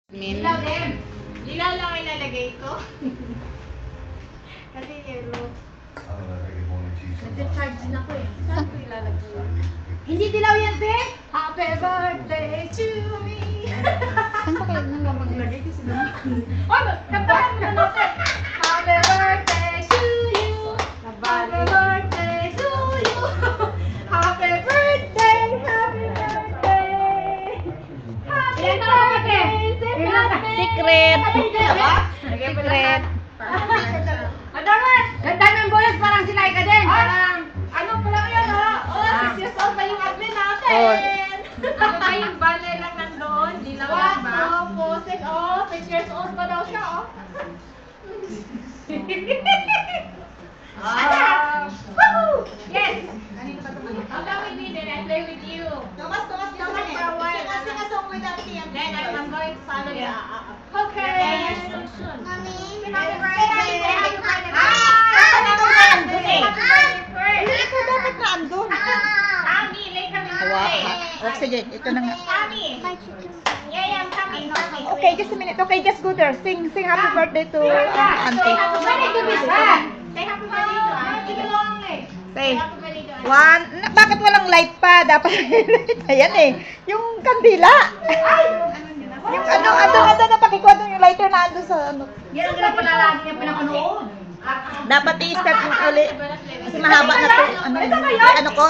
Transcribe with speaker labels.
Speaker 1: Dilaw din. Dilaw lang ilalagay ko. Kasi yellow. Nag-charge din ako eh. Saan ko ilalagay? Hindi dilaw yan, be! Happy birthday to me!
Speaker 2: Saan ba kayo nang
Speaker 1: Maglagay kasi doon. Oh, kantahan mo na natin! Happy birthday to you! Happy birthday to you! Happy birthday! Happy birthday! Happy birthday!
Speaker 2: Secret.
Speaker 1: Secret. Adaman! Ganda ng bolas, parang si Laika din. Parang, ano pa lang yun, ha? Oh, 6 years old pa yung admin natin. Ano ba yung banner lang nandun? Di lang lang ba? Oh, 6 years old pa daw siya, oh. Woohoo! Yes! I'll come with me, then I play with you. Thomas for a while. Sing a song with us, then I'm going to follow you. Okay.
Speaker 3: Mommy,
Speaker 1: Happy birthday! Happy birthday!
Speaker 2: Hindi ka dapat na andun.
Speaker 1: Tommy, late kami.
Speaker 2: Oh, sige, ito na nga.
Speaker 1: Tommy! Yeah, I'm coming.
Speaker 2: Okay, just a minute. Okay, just go there. Sing happy birthday to auntie.
Speaker 1: Happy birthday to Miss Ann. Say happy birthday to Ann. Sige lang eh.
Speaker 2: Say,
Speaker 1: Happy birthday to Ann.
Speaker 2: one. Bakit walang light pa? Dapat ayan eh. Yung kandila. Yung ano na pakikuha doon yung lighter na ando sa ano.
Speaker 1: Yan ang ganapala lagi niya pinapanood.
Speaker 2: Dapat i-start mo uli. Kasi mahaba na to. Ano ko?